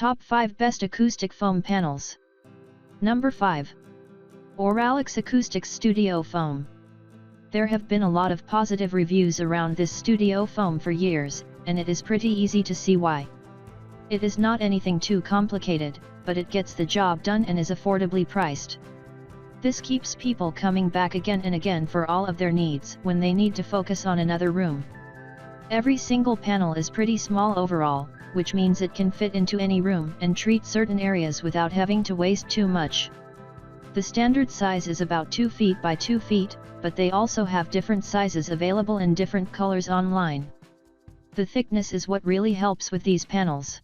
Top 5 Best Acoustic Foam Panels. Number 5. Auralex Acoustics Studiofoam. There have been a lot of positive reviews around this Studiofoam for years, and it is pretty easy to see why. It is not anything too complicated, but it gets the job done and is affordably priced. This keeps people coming back again and again for all of their needs when they need to focus on another room. Every single panel is pretty small overall, which means it can fit into any room and treat certain areas without having to waste too much. The standard size is about 2 feet by 2 feet, but they also have different sizes available in different colors online. The thickness is what really helps with these panels.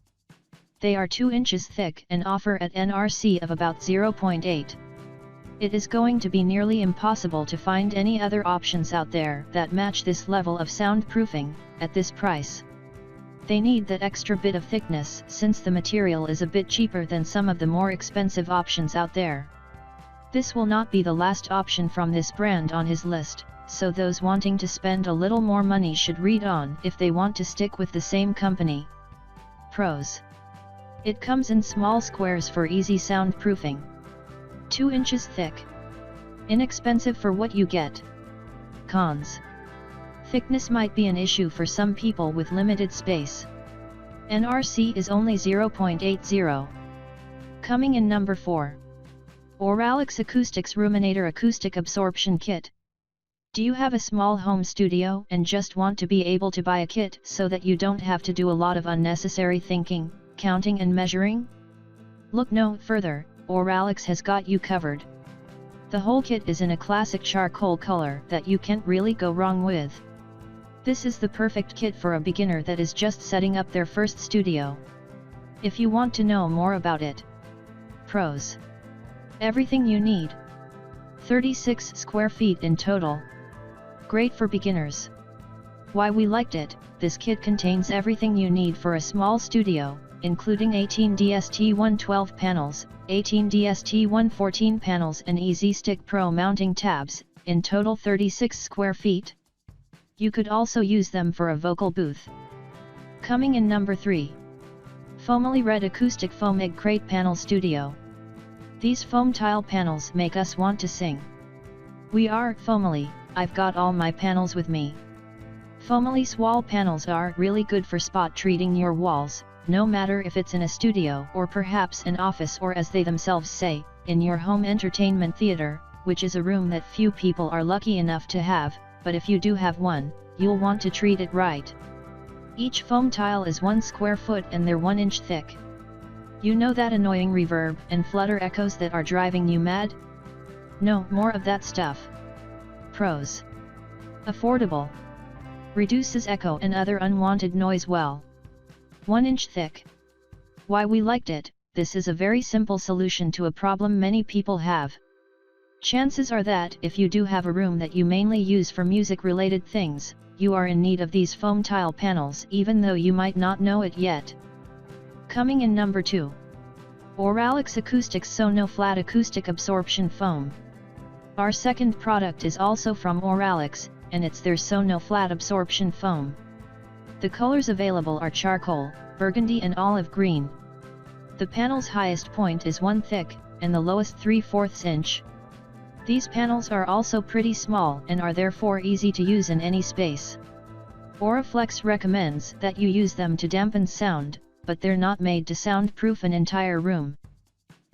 They are 2 inches thick and offer at NRC of about 0.8. It is going to be nearly impossible to find any other options out there that match this level of soundproofing, at this price. They need that extra bit of thickness since the material is a bit cheaper than some of the more expensive options out there. This will not be the last option from this brand on his list, so those wanting to spend a little more money should read on if they want to stick with the same company. Pros. It comes in small squares for easy soundproofing. 2 inches thick. Inexpensive for what you get. Cons. Thickness might be an issue for some people with limited space. NRC is only 0.80. Coming in number 4. Auralex Acoustics Ruminator Acoustic Absorption Kit. Do you have a small home studio and just want to be able to buy a kit so that you don't have to do a lot of unnecessary thinking, counting and measuring? Look no further, Auralex has got you covered. The whole kit is in a classic charcoal color that you can't really go wrong with. This is the perfect kit for a beginner that is just setting up their first studio. If you want to know more about it. Pros. Everything you need. 36 square feet in total. Great for beginners. Why we liked it: this kit contains everything you need for a small studio, including 18 DST-112 panels, 18 DST-114 panels and Easy Stick Pro mounting tabs, in total 36 square feet. You could also use them for a vocal booth. Coming in number 3. Foamily Red Acoustic Foam Egg Crate Panel Studio. These foam tile panels make us want to sing. We are Foamily. I've got all my panels with me. Foamily wall panels are really good for spot treating your walls, no matter if it's in a studio or perhaps an office, or as they themselves say, in your home entertainment theater, which is a room that few people are lucky enough to have, but if you do have one, you'll want to treat it right. Each foam tile is 1 square foot and they're 1 inch thick. You know that annoying reverb and flutter echoes that are driving you mad? No more of that stuff. Pros. Affordable. Reduces echo and other unwanted noise well. 1 inch thick. Why we liked it: this is a very simple solution to a problem many people have. Chances are that if you do have a room that you mainly use for music-related things, you are in need of these foam tile panels even though you might not know it yet. Coming in number 2. Auralex Acoustics SonoFlat Acoustic Absorption Foam. Our second product is also from Auralex, and it's their SonoFlat Absorption Foam. The colors available are charcoal, burgundy and olive green. The panel's highest point is 1 thick, and the lowest 3/4 inch. These panels are also pretty small and are therefore easy to use in any space. Auraflex recommends that you use them to dampen sound, but they're not made to soundproof an entire room.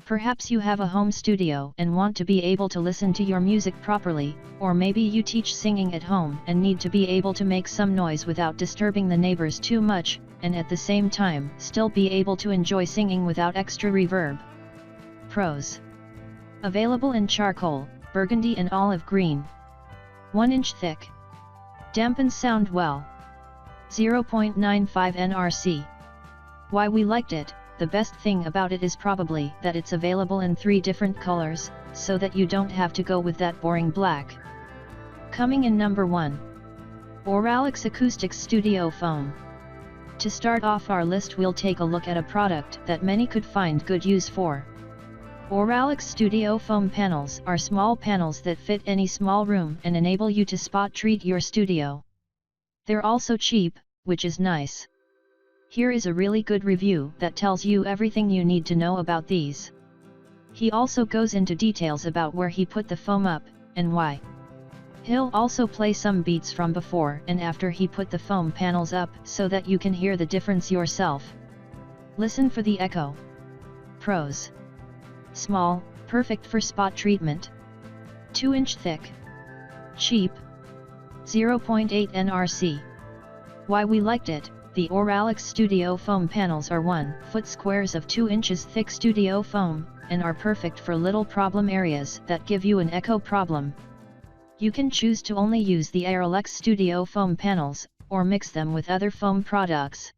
Perhaps you have a home studio and want to be able to listen to your music properly, or maybe you teach singing at home and need to be able to make some noise without disturbing the neighbors too much, and at the same time still be able to enjoy singing without extra reverb. Pros. Available in charcoal, burgundy and olive green. 1 inch thick. Dampens sound well. 0.95 NRC. Why we liked it: the best thing about it is probably that it's available in 3 different colors, so that you don't have to go with that boring black. Coming in number 1. Auralex Acoustics Studiofoam. To start off our list, we'll take a look at a product that many could find good use for. Auralex Studiofoam panels are small panels that fit any small room and enable you to spot treat your studio. They're also cheap, which is nice. Here is a really good review that tells you everything you need to know about these. He also goes into details about where he put the foam up, and why. He'll also play some beats from before and after he put the foam panels up so that you can hear the difference yourself. Listen for the echo. Pros. Small, perfect for spot treatment. 2-inch thick. Cheap. 0.8 NRC. Why we liked it. The Auralex Studiofoam panels are 1-foot squares of 2 inches thick Studiofoam, and are perfect for little problem areas that give you an echo problem. You can choose to only use the Aerolex Studiofoam panels, or mix them with other foam products.